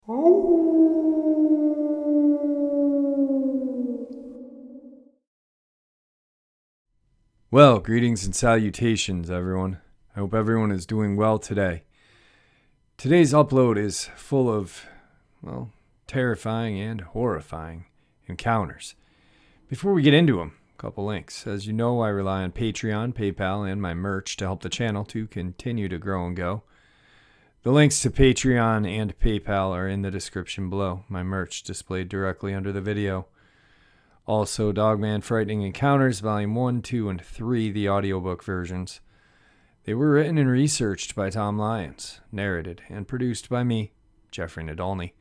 Well, greetings and salutations, everyone. I hope everyone is doing well today. Today's upload is full of, terrifying and horrifying encounters. Before we get into them, a couple links. As you know, I rely on Patreon, PayPal, and my merch to help the channel to continue to grow and go. The links to Patreon and PayPal are in the description below. My merch displayed directly under the video. Also, Dogman Frightening Encounters, Volume 1, 2, and 3, the audiobook versions. They were written and researched by Tom Lyons, narrated and produced by me, Jeffrey Nadolny.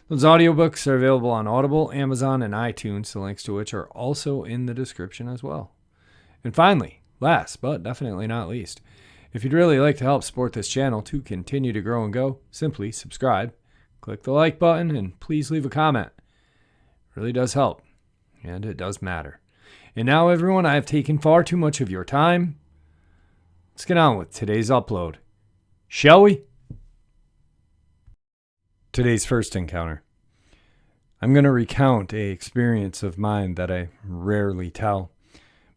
Those audiobooks are available on Audible, Amazon, and iTunes, the links to which are also in the description as well. And finally, last but definitely not least, if you'd really like to help support this channel to continue to grow and go, simply subscribe, click the like button, and please leave a comment. It really does help. And it does matter. And now, everyone, I have taken far too much of your time. Let's get on with today's upload. Shall we? Today's first encounter. I'm going to recount an experience of mine that I rarely tell.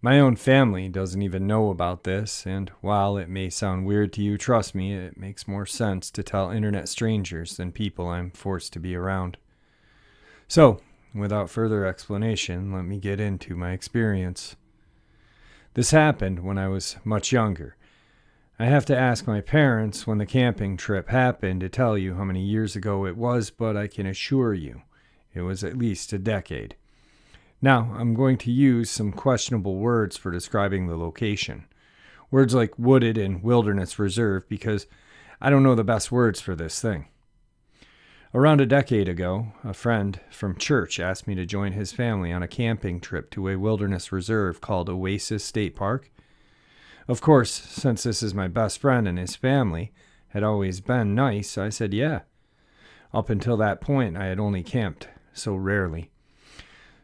My own family doesn't even know about this, and while it may sound weird to you, trust me, it makes more sense to tell internet strangers than people I'm forced to be around. So, without further explanation, let me get into my experience. This happened when I was much younger. I have to ask my parents when the camping trip happened to tell you how many years ago it was, but I can assure you it was at least a decade. Now, I'm going to use some questionable words for describing the location. Words like wooded and wilderness reserve because I don't know the best words for this thing. Around a decade ago, a friend from church asked me to join his family on a camping trip to a wilderness reserve called Oasis State Park. Of course, since this is my best friend and his family had always been nice, I said yeah. Up until that point, I had only camped so rarely.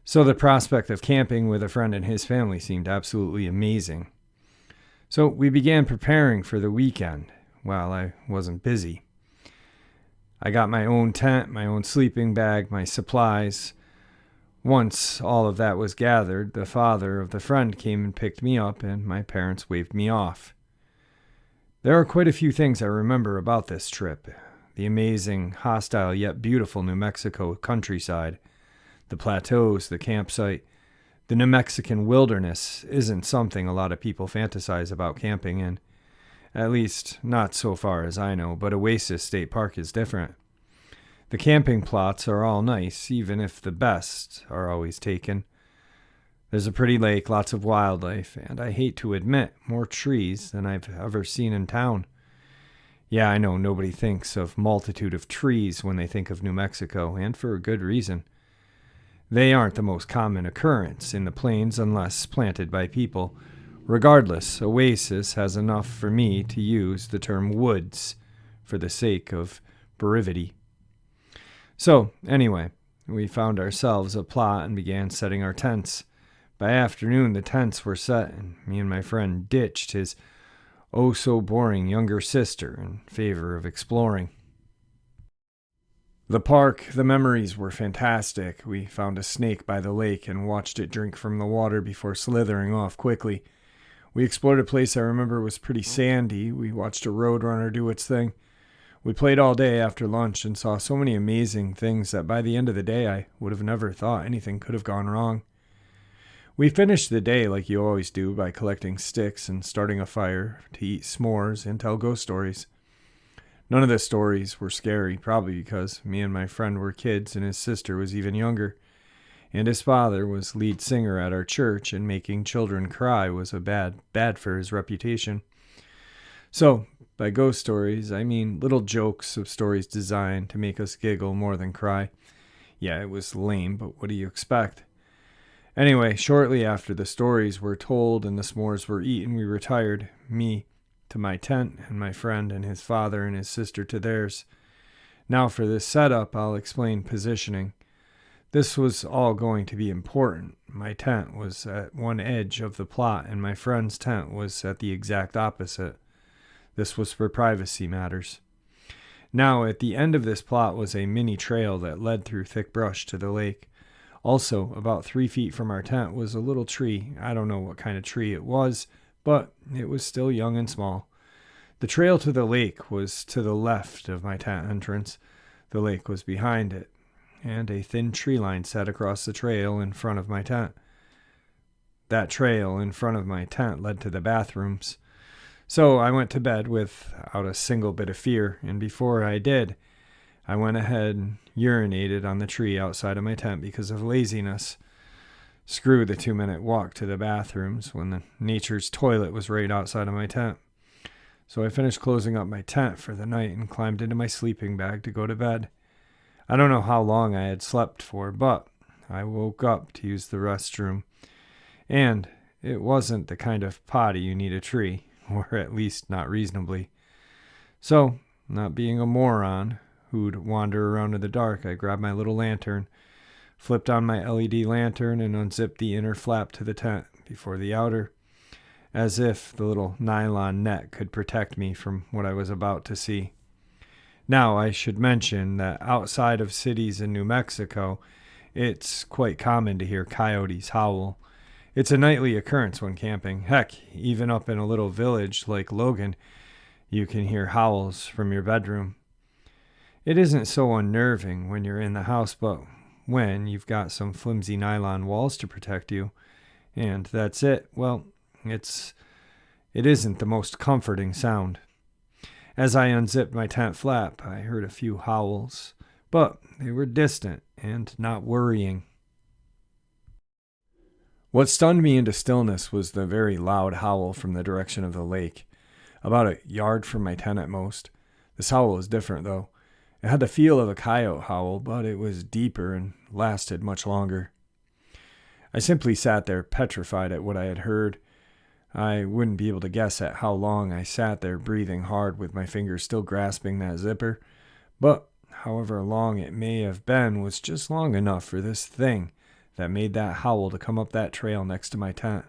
So the prospect of camping with a friend and his family seemed absolutely amazing. So we began preparing for the weekend while I wasn't busy. I got my own tent, my own sleeping bag, my supplies. Once all of that was gathered, the father of the friend came and picked me up, and my parents waved me off. There are quite a few things I remember about this trip. The amazing, hostile yet beautiful New Mexico countryside, the plateaus, the campsite. The New Mexican wilderness isn't something a lot of people fantasize about camping in. At least, not so far as I know, but Oasis State Park is different. The camping plots are all nice, even if the best are always taken. There's a pretty lake, lots of wildlife, and I hate to admit, more trees than I've ever seen in town. Yeah, I know nobody thinks of multitude of trees when they think of New Mexico, and for a good reason. They aren't the most common occurrence in the plains unless planted by people. Regardless, Oasis has enough for me to use the term woods for the sake of brevity. So, anyway, we found ourselves a plot and began setting our tents. By afternoon, the tents were set, and me and my friend ditched his oh-so-boring younger sister in favor of exploring. The park, the memories were fantastic. We found a snake by the lake and watched it drink from the water before slithering off quickly. We explored a place I remember was pretty sandy. We watched a roadrunner do its thing. We played all day after lunch and saw so many amazing things that by the end of the day I would have never thought anything could have gone wrong. We finished the day like you always do by collecting sticks and starting a fire to eat s'mores and tell ghost stories. None of the stories were scary, probably because me and my friend were kids and his sister was even younger. And his father was lead singer at our church, and making children cry was bad for his reputation. So, by ghost stories, I mean little jokes of stories designed to make us giggle more than cry. Yeah, it was lame, but what do you expect? Anyway, shortly after the stories were told and the s'mores were eaten, we retired, me to my tent and my friend and his father and his sister to theirs. Now for this setup, I'll explain positioning. This was all going to be important. My tent was at one edge of the plot, and my friend's tent was at the exact opposite. This was for privacy matters. Now, at the end of this plot was a mini trail that led through thick brush to the lake. Also, about 3 feet from our tent was a little tree. I don't know what kind of tree it was, but it was still young and small. The trail to the lake was to the left of my tent entrance. The lake was behind it, and a thin tree line sat across the trail in front of my tent. That trail in front of my tent led to the bathrooms. So I went to bed without a single bit of fear, and before I did, I went ahead and urinated on the tree outside of my tent because of laziness. Screw the 2-minute walk to the bathrooms when the nature's toilet was right outside of my tent. So I finished closing up my tent for the night and climbed into my sleeping bag to go to bed. I don't know how long I had slept for, but I woke up to use the restroom. And it wasn't the kind of potty you need a tree, or at least not reasonably. So, not being a moron who'd wander around in the dark, I grabbed my little lantern, flipped on my LED lantern, and unzipped the inner flap to the tent before the outer, as if the little nylon net could protect me from what I was about to see. Now, I should mention that outside of cities in New Mexico, it's quite common to hear coyotes howl. It's a nightly occurrence when camping. Heck, even up in a little village like Logan, you can hear howls from your bedroom. It isn't so unnerving when you're in the house, but when you've got some flimsy nylon walls to protect you, and that's it, well, it isn't the most comforting sound. As I unzipped my tent flap, I heard a few howls, but they were distant and not worrying. What stunned me into stillness was the very loud howl from the direction of the lake, about a yard from my tent at most. This howl was different, though. It had the feel of a coyote howl, but it was deeper and lasted much longer. I simply sat there petrified at what I had heard. I wouldn't be able to guess at how long I sat there breathing hard with my fingers still grasping that zipper, but however long it may have been was just long enough for this thing that made that howl to come up that trail next to my tent.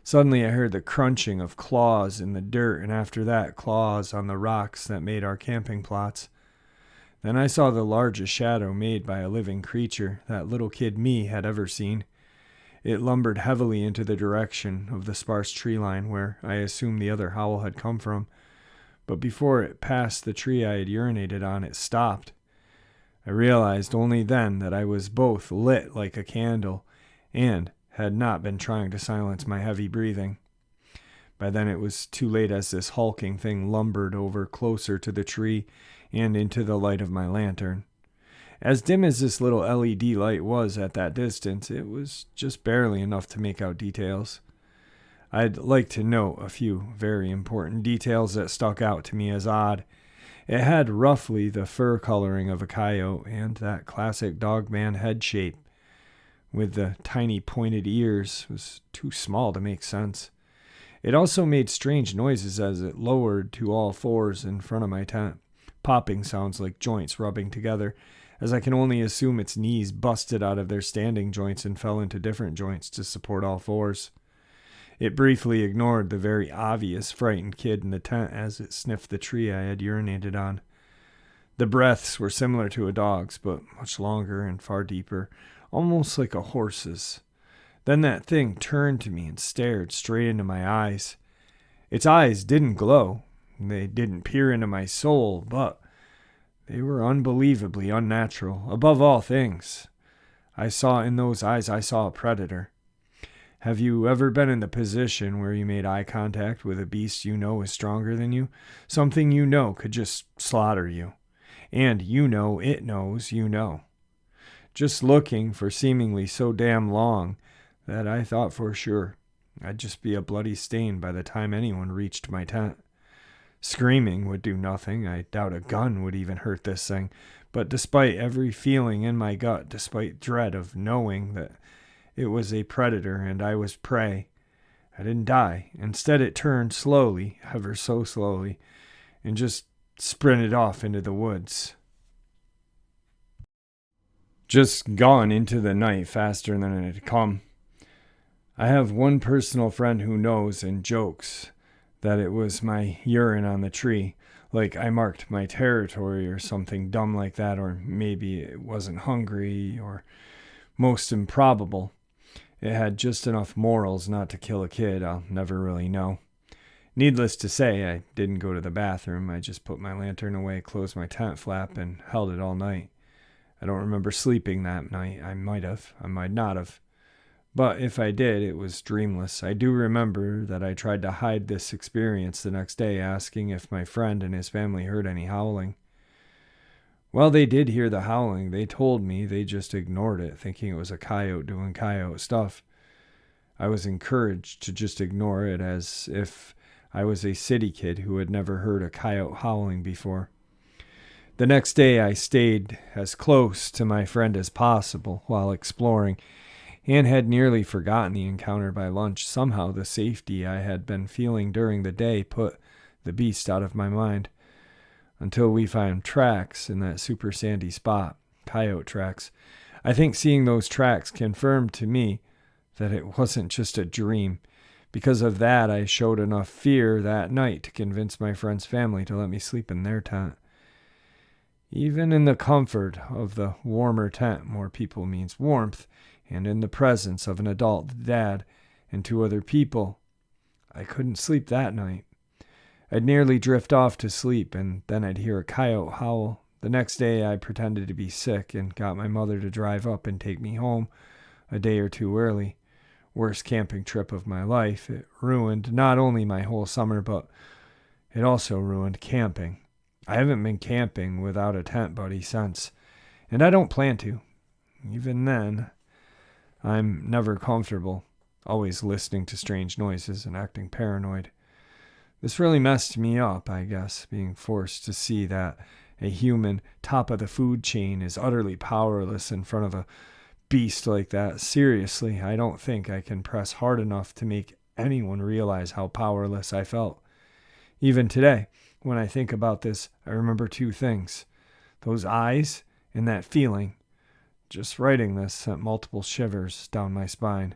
Suddenly I heard the crunching of claws in the dirt, and after that, claws on the rocks that made our camping plots. Then I saw the largest shadow made by a living creature that little kid me had ever seen. It lumbered heavily into the direction of the sparse tree line where I assumed the other howl had come from, but before it passed the tree I had urinated on, it stopped. I realized only then that I was both lit like a candle and had not been trying to silence my heavy breathing. By then it was too late, as this hulking thing lumbered over closer to the tree and into the light of my lantern. As dim as this little LED light was at that distance, it was just barely enough to make out details. I'd like to note a few very important details that stuck out to me as odd. It had roughly the fur coloring of a coyote and that classic Dogman head shape, with the tiny pointed ears, was too small to make sense. It also made strange noises as it lowered to all fours in front of my tent, popping sounds like joints rubbing together, as I can only assume its knees busted out of their standing joints and fell into different joints to support all fours. It briefly ignored the very obvious frightened kid in the tent as it sniffed the tree I had urinated on. The breaths were similar to a dog's, but much longer and far deeper, almost like a horse's. Then that thing turned to me and stared straight into my eyes. Its eyes didn't glow. They didn't peer into my soul, but they were unbelievably unnatural. Above all things, I saw in those eyes a predator. Have you ever been in the position where you made eye contact with a beast you know is stronger than you? Something you know could just slaughter you. And you know it knows you know. Just looking for seemingly so damn long that I thought for sure I'd just be a bloody stain by the time anyone reached my tent. Screaming would do nothing. I doubt a gun would even hurt this thing. But despite every feeling in my gut, despite dread of knowing that it was a predator and I was prey, I didn't die. Instead, it turned slowly, ever so slowly, and just sprinted off into the woods. Just gone into the night faster than it had come. I have one personal friend who knows and jokes that it was my urine on the tree. Like I marked my territory or something dumb like that, or maybe it wasn't hungry, or most improbable, it had just enough morals not to kill a kid. I'll never really know. Needless to say, I didn't go to the bathroom. I just put my lantern away, closed my tent flap, and held it all night. I don't remember sleeping that night. I might have. I might not have. But if I did, it was dreamless. I do remember that I tried to hide this experience the next day, asking if my friend and his family heard any howling. Well, they did hear the howling. They told me they just ignored it, thinking it was a coyote doing coyote stuff. I was encouraged to just ignore it as if I was a city kid who had never heard a coyote howling before. The next day, I stayed as close to my friend as possible while exploring and had nearly forgotten the encounter by lunch. Somehow, the safety I had been feeling during the day put the beast out of my mind until we found tracks in that super sandy spot, coyote tracks. I think seeing those tracks confirmed to me that it wasn't just a dream. Because of that, I showed enough fear that night to convince my friend's family to let me sleep in their tent. Even in the comfort of the warmer tent, more people means warmth, and in the presence of an adult dad and two other people, I couldn't sleep that night. I'd nearly drift off to sleep, and then I'd hear a coyote howl. The next day, I pretended to be sick and got my mother to drive up and take me home a day or two early. Worst camping trip of my life. It ruined not only my whole summer, but it also ruined camping. I haven't been camping without a tent buddy since, and I don't plan to. Even then, I'm never comfortable, always listening to strange noises and acting paranoid. This really messed me up, I guess, being forced to see that a human top of the food chain is utterly powerless in front of a beast like that. Seriously, I don't think I can press hard enough to make anyone realize how powerless I felt. Even today, when I think about this, I remember two things. Those eyes and that feeling. Just writing this sent multiple shivers down my spine.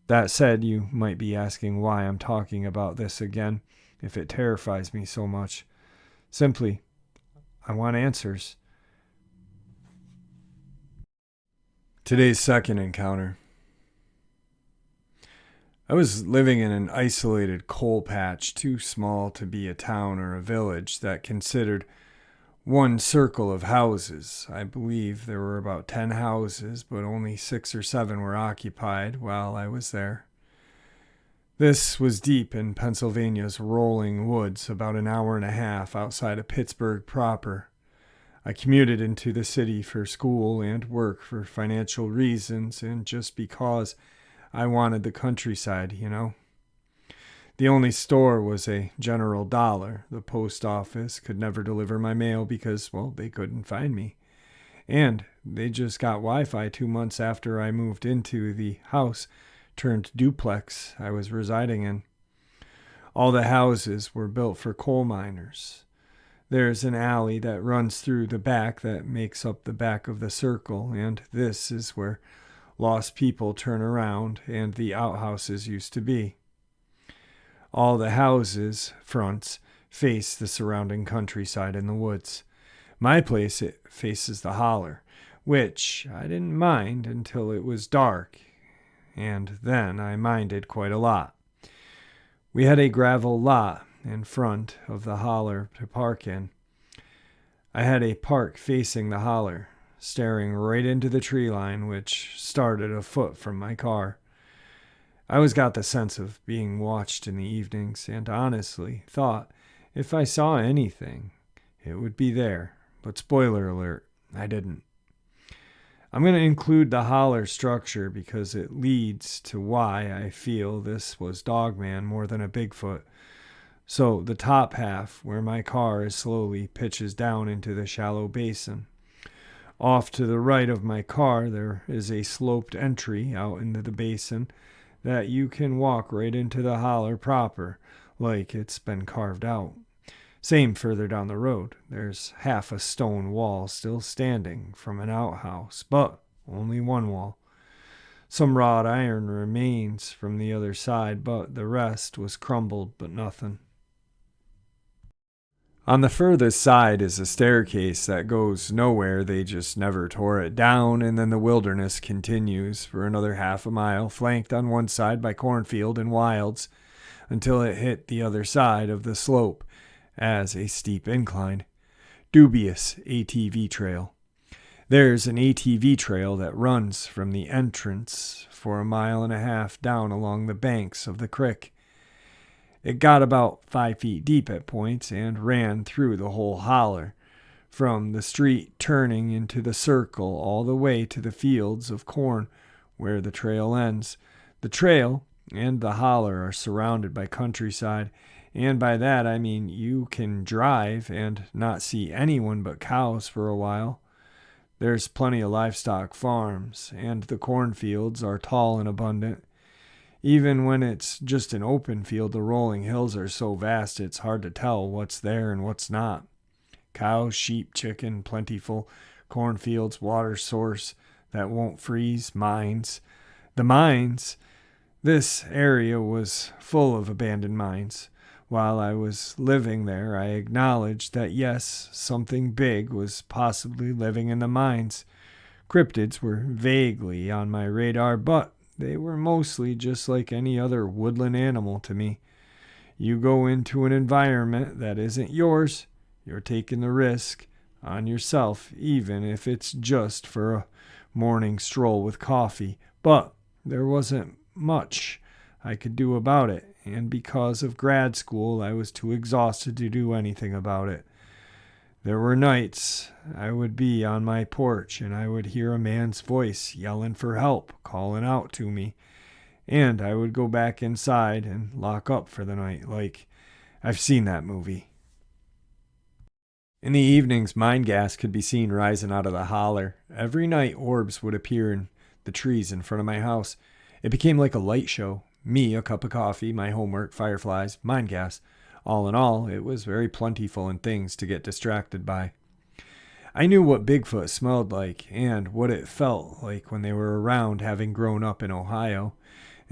That said, you might be asking why I'm talking about this again, if it terrifies me so much. Simply, I want answers. Today's second encounter. I was living in an isolated coal patch, too small to be a town or a village, that considered one circle of houses. I believe there were about 10 houses, but only 6 or 7 were occupied while I was there. This was deep in Pennsylvania's rolling woods, about an hour and a half outside of Pittsburgh proper. I commuted into the city for school and work for financial reasons and just because I wanted the countryside, you know. The only store was a General Dollar. The post office could never deliver my mail because, well, they couldn't find me. And they just got Wi-Fi 2 months after I moved into the house turned duplex I was residing in. All the houses were built for coal miners. There's an alley that runs through the back that makes up the back of the circle, and this is where lost people turn around and the outhouses used to be. All the houses' fronts face the surrounding countryside in the woods. My place, it faces the holler, which I didn't mind until it was dark, and then I minded quite a lot. We had a gravel lot in front of the holler to park in. I had a park facing the holler, staring right into the tree line, which started a foot from my car. I always got the sense of being watched in the evenings, and honestly thought if I saw anything, it would be there. But spoiler alert, I didn't. I'm going to include the holler structure because it leads to why I feel this was Dogman more than a Bigfoot. So the top half, where my car slowly pitches down into the shallow basin. Off to the right of my car, there is a sloped entry out into the basin that you can walk right into the holler proper, like it's been carved out. Same further down the road. There's half a stone wall still standing from an outhouse, but only one wall. Some wrought iron remains from the other side, but the rest was crumbled but nothing. On the furthest side is a staircase that goes nowhere. They just never tore it down, and then the wilderness continues for another half a mile, flanked on one side by cornfield and wilds, until it hit the other side of the slope as a steep incline. Dubious ATV trail. There's an ATV trail that runs from the entrance for 1.5 miles down along the banks of the creek. It got about 5 feet deep at points and ran through the whole holler, from the street turning into the circle all the way to the fields of corn where the trail ends. The trail and the holler are surrounded by countryside, and by that I mean you can drive and not see anyone but cows for a while. There's plenty of livestock farms, and the cornfields are tall and abundant. Even when it's just an open field, the rolling hills are so vast it's hard to tell what's there and what's not. Cows, sheep, chicken, plentiful, cornfields, water source that won't freeze, mines. The mines, this area was full of abandoned mines. While I was living there, I acknowledged that yes, something big was possibly living in the mines. Cryptids were vaguely on my radar, but they were mostly just like any other woodland animal to me. You go into an environment that isn't yours, you're taking the risk on yourself, even if it's just for a morning stroll with coffee. But there wasn't much I could do about it, and because of grad school, I was too exhausted to do anything about it. There were nights I would be on my porch and I would hear a man's voice yelling for help, calling out to me, and I would go back inside and lock up for the night, like I've seen that movie. In the evenings, mine gas could be seen rising out of the holler. Every night, orbs would appear in the trees in front of my house. It became like a light show. Me, a cup of coffee, my homework, fireflies, mine gas. All in all, it was very plentiful in things to get distracted by. I knew what Bigfoot smelled like and what it felt like when they were around, having grown up in Ohio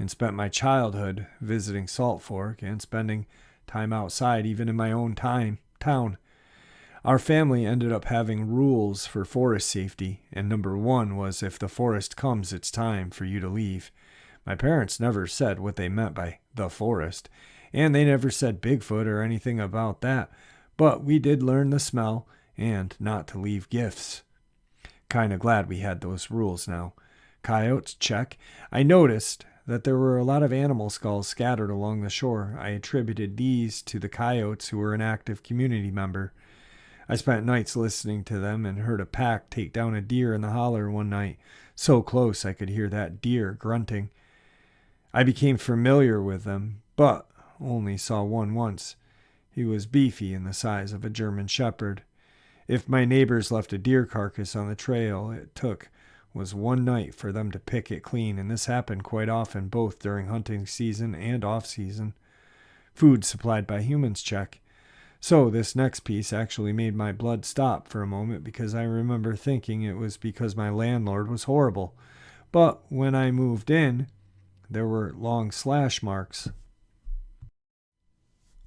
and spent my childhood visiting Salt Fork and spending time outside even in my own town. Our family ended up having rules for forest safety, and number one was if the forest comes, it's time for you to leave. My parents never said what they meant by the forest, and they never said Bigfoot or anything about that, but we did learn the smell and not to leave gifts. Kinda glad we had those rules now. Coyotes, check. I noticed that there were a lot of animal skulls scattered along the shore. I attributed these to the coyotes, who were an active community member. I spent nights listening to them and heard a pack take down a deer in the holler one night, so close I could hear that deer grunting. I became familiar with them, but only saw one once. He was beefy and the size of a German shepherd. If my neighbors left a deer carcass on the trail, it took was one night for them to pick it clean, and this happened quite often, both during hunting season and off-season. Food supplied by humans, check. So this next piece actually made my blood stop for a moment, because I remember thinking it was because my landlord was horrible. But when I moved in, there were long slash marks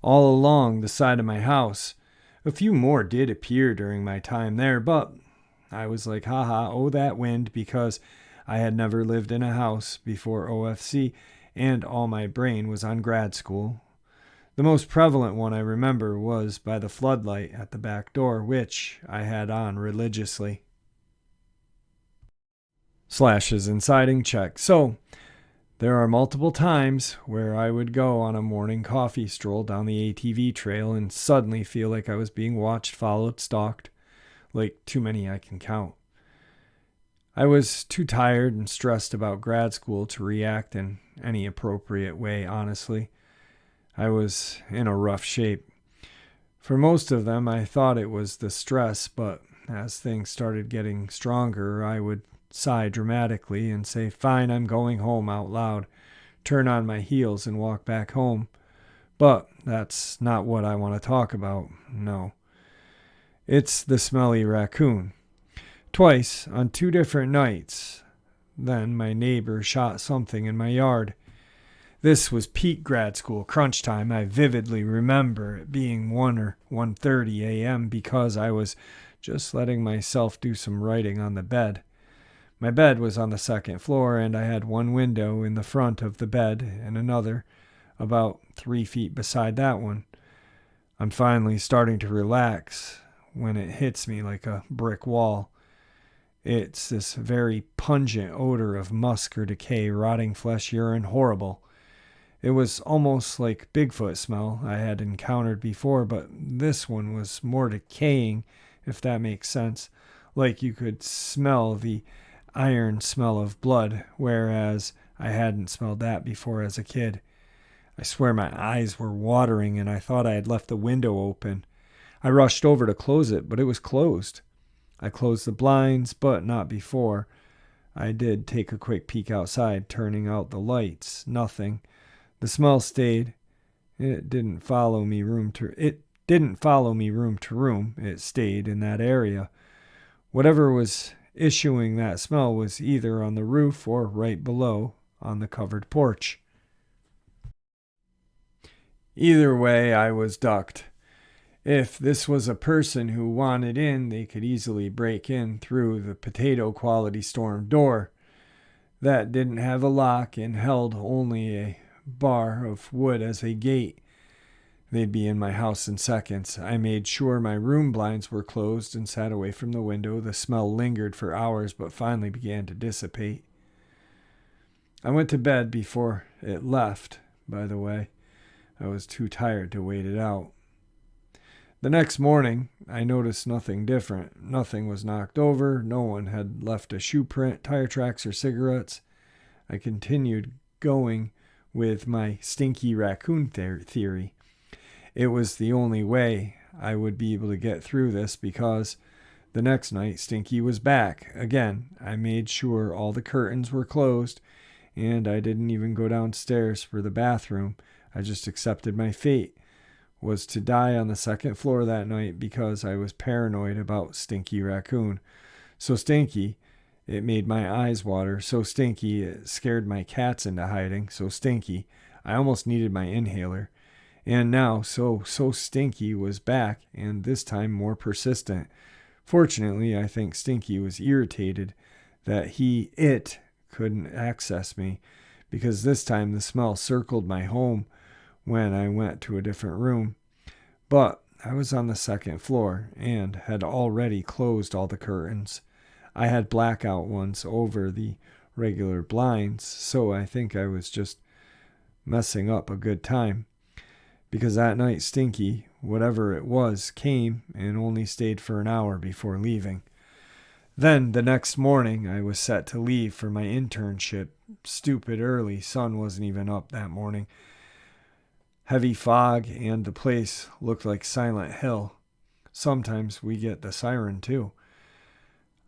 all along the side of my house. A few more did appear during my time there, but I was like, haha, oh that wind, because I had never lived in a house before OFC, and all my brain was on grad school. The most prevalent one I remember was by the floodlight at the back door, which I had on religiously. Slashes inciting, check. So, there are multiple times where I would go on a morning coffee stroll down the ATV trail and suddenly feel like I was being watched, followed, stalked, like too many I can count. I was too tired and stressed about grad school to react in any appropriate way, honestly. I was in a rough shape. For most of them, I thought it was the stress, but as things started getting stronger, I would sigh dramatically and say, fine, I'm going home, out loud, turn on my heels and walk back home. But that's not what I want to talk about, no. It's the smelly raccoon. Twice, on 2 different nights. Then my neighbor shot something in my yard. This was peak grad school crunch time. I vividly remember it being 1 or 1:30 a.m. because I was just letting myself do some writing on the bed. My bed was on the second floor, and I had one window in the front of the bed and another about 3 feet beside that one. I'm finally starting to relax when it hits me like a brick wall. It's this very pungent odor of musk or decay, rotting flesh, urine, horrible. It was almost like Bigfoot smell I had encountered before, but this one was more decaying, if that makes sense. Like you could smell the iron smell of blood, whereas I hadn't smelled that before as a kid. I swear my eyes were watering and I thought I had left the window open. I rushed over to close it, but it was closed. I closed the blinds, but not before. I did take a quick peek outside, turning out the lights. Nothing. The smell stayed. It didn't follow me room to room. It stayed in that area. Whatever was issuing that smell was either on the roof or right below on the covered porch. Either way, I was ducked. If this was a person who wanted in, they could easily break in through the potato quality storm door. That didn't have a lock and held only a bar of wood as a gate. They'd be in my house in seconds. I made sure my room blinds were closed and sat away from the window. The smell lingered for hours, but finally began to dissipate. I went to bed before it left, by the way. I was too tired to wait it out. The next morning, I noticed nothing different. Nothing was knocked over. No one had left a shoe print, tire tracks, or cigarettes. I continued going with my stinky raccoon theory. It was the only way I would be able to get through this because the next night Stinky was back. Again, I made sure all the curtains were closed and I didn't even go downstairs for the bathroom. I just accepted my fate was to die on the second floor that night because I was paranoid about Stinky Raccoon. So stinky, it made my eyes water. So stinky, it scared my cats into hiding. So stinky, I almost needed my inhaler. And now, so Stinky was back, and this time more persistent. Fortunately, I think Stinky was irritated that it couldn't access me, because this time the smell circled my home when I went to a different room. But I was on the second floor and had already closed all the curtains. I had blackout ones over the regular blinds, so I think I was just messing up a good time. Because that night Stinky, whatever it was, came and only stayed for an hour before leaving. Then the next morning I was set to leave for my internship. Stupid early, sun wasn't even up that morning. Heavy fog, and the place looked like Silent Hill. Sometimes we get the siren too.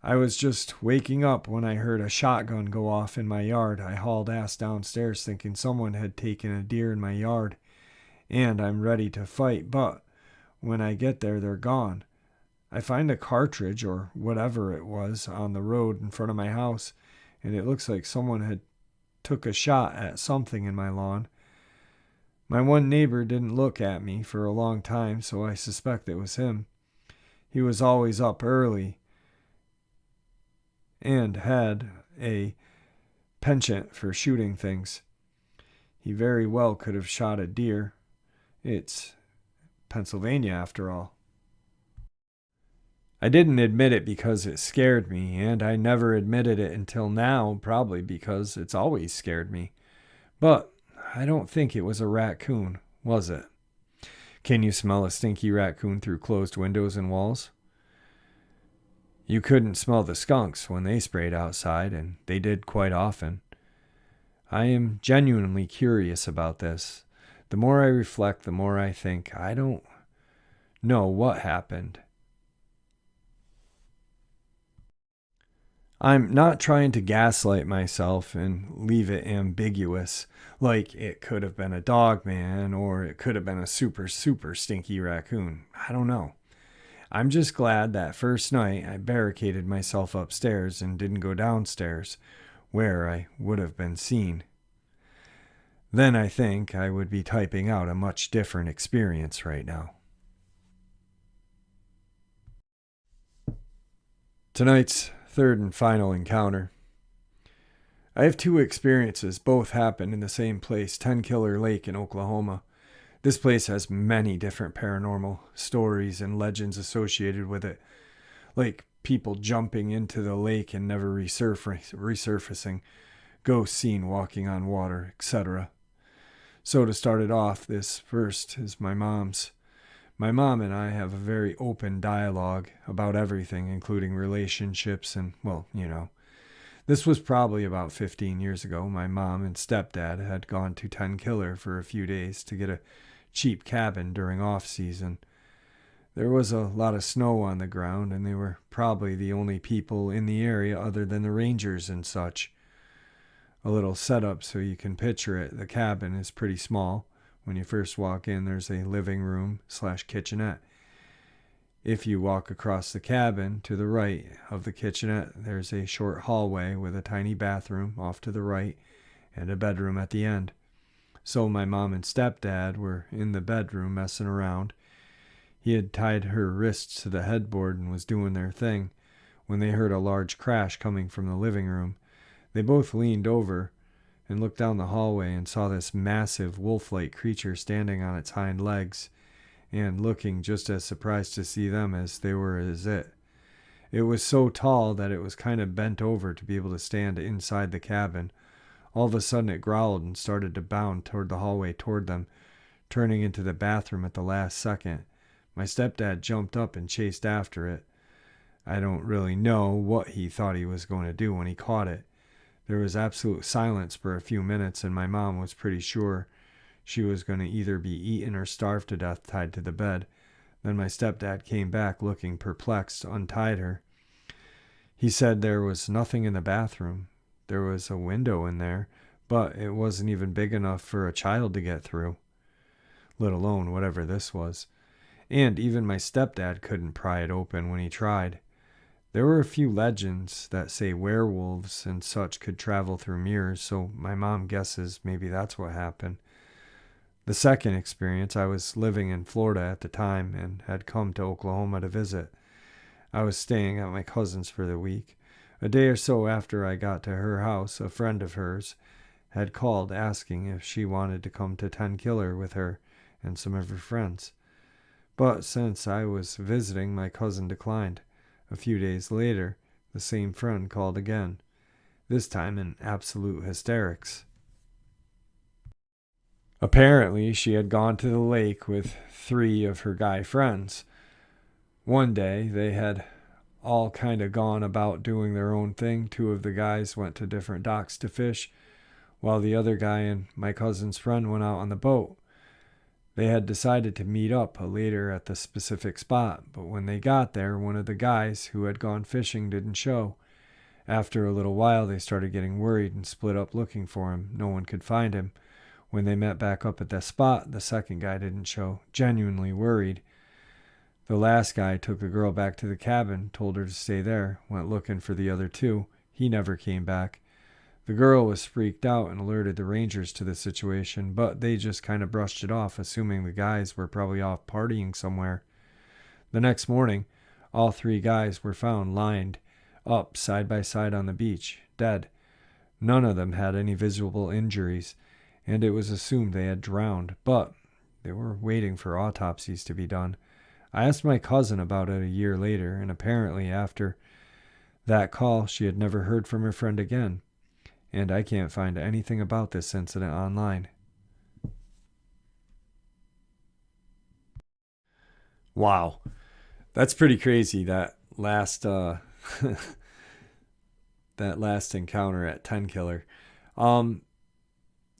I was just waking up when I heard a shotgun go off in my yard. I hauled ass downstairs thinking someone had taken a deer in my yard, and I'm ready to fight, but when I get there, they're gone. I find a cartridge or whatever it was on the road in front of my house, and it looks like someone had took a shot at something in my lawn. My one neighbor didn't look at me for a long time, so I suspect it was him. He was always up early and had a penchant for shooting things. He very well could have shot a deer. It's Pennsylvania, after all. I didn't admit it because it scared me, and I never admitted it until now, probably because it's always scared me. But I don't think it was a raccoon, was it? Can you smell a stinky raccoon through closed windows and walls? You couldn't smell the skunks when they sprayed outside, and they did quite often. I am genuinely curious about this. The more I reflect, the more I think, I don't know what happened. I'm not trying to gaslight myself and leave it ambiguous, like it could have been a Dogman or it could have been a super stinky raccoon. I don't know. I'm just glad that first night I barricaded myself upstairs and didn't go downstairs, where I would have been seen. then I think I would be typing out a much different experience right now. Tonight's third and final encounter. I have two experiences, both happen in the same place, Tenkiller Lake in Oklahoma. This place has many different paranormal stories and legends associated with it, like people jumping into the lake and never resurfacing, ghosts seen walking on water, etc. So to start it off, this first is my mom's. My mom and I have a very open dialogue about everything, including relationships and, well, you know. This was probably about 15 years ago. My mom and stepdad had gone to Tenkiller for a few days to get a cheap cabin during off season. There was a lot of snow on the ground, and they were probably the only people in the area other than the rangers and such. A little setup so you can picture it. The cabin is pretty small. When you first walk in, there's a living room / kitchenette. If you walk across the cabin to the right of the kitchenette, there's a short hallway with a tiny bathroom off to the right and a bedroom at the end. So my mom and stepdad were in the bedroom messing around. He had tied her wrists to the headboard and was doing their thing when they heard a large crash coming from the living room. They both leaned over and looked down the hallway and saw this massive wolf-like creature standing on its hind legs and looking just as surprised to see them as they were as it. It was so tall that it was kind of bent over to be able to stand inside the cabin. All of a sudden it growled and started to bound toward the hallway toward them, turning into the bathroom at the last second. My stepdad jumped up and chased after it. I don't really know what he thought he was going to do when he caught it. There was absolute silence for a few minutes, and my mom was pretty sure she was going to either be eaten or starved to death tied to the bed. Then my stepdad came back looking perplexed, untied her. He said there was nothing in the bathroom. There was a window in there, but it wasn't even big enough for a child to get through, let alone whatever this was. And even my stepdad couldn't pry it open when he tried. There were a few legends that say werewolves and such could travel through mirrors, so my mom guesses maybe that's what happened. The second experience, I was living in Florida at the time and had come to Oklahoma to visit. I was staying at my cousin's for the week. A day or so after I got to her house, a friend of hers had called asking if she wanted to come to Tenkiller with her and some of her friends. But since I was visiting, my cousin declined. A few days later, the same friend called again, this time in absolute hysterics. Apparently, she had gone to the lake with 3 of her guy friends. One day, they had all kind of gone about doing their own thing. 2 of the guys went to different docks to fish, while the other guy and my cousin's friend went out on the boat. They had decided to meet up later at the specific spot, but when they got there, one of the guys who had gone fishing didn't show. After a little while, they started getting worried and split up looking for him. No one could find him. When they met back up at the spot, the second guy didn't show, genuinely worried. The last guy took the girl back to the cabin, told her to stay there, went looking for the other 2. He never came back. The girl was freaked out and alerted the rangers to the situation, but they just kind of brushed it off, assuming the guys were probably off partying somewhere. The next morning, all 3 guys were found lined up side by side on the beach, dead. None of them had any visible injuries, and it was assumed they had drowned, but they were waiting for autopsies to be done. I asked my cousin about it a year later, and apparently after that call, she had never heard from her friend again. And I can't find anything about this incident online. Wow. That's pretty crazy, that last that last encounter at Tenkiller. I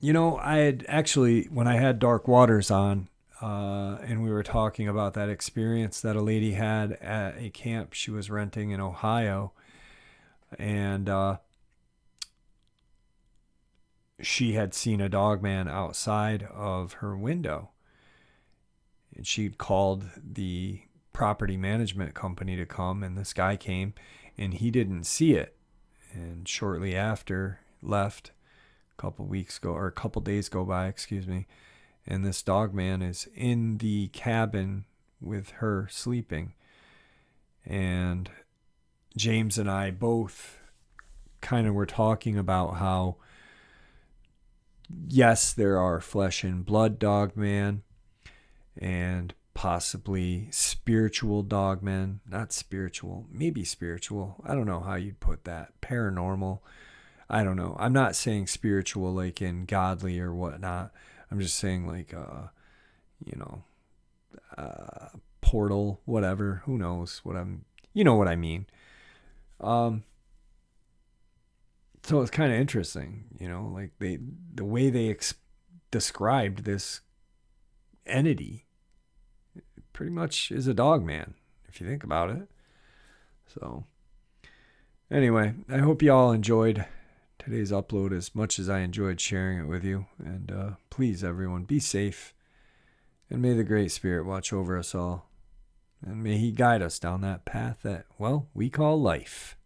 had actually, when I had Dark Waters on, and we were talking about that experience that a lady had at a camp she was renting in Ohio, and she had seen a dogman outside of her window. And she'd called the property management company to come, and this guy came, and he didn't see it. And shortly after, left, a couple days go by, and this Dogman is in the cabin with her sleeping. And James and I both kind of were talking about how, yes, there are flesh and blood Dogman and possibly spiritual Dogmen. Not spiritual, maybe spiritual. I don't know how you'd put that. Paranormal. I don't know. I'm not saying spiritual like in godly or whatnot. I'm just saying like, portal, whatever. Who knows you know what I mean. So it's kind of interesting, like the way they described this entity pretty much is a Dogman, if you think about it. So anyway, I hope you all enjoyed today's upload as much as I enjoyed sharing it with you. And please, everyone, be safe. And may the Great Spirit watch over us all. And may he guide us down that path that, well, we call life.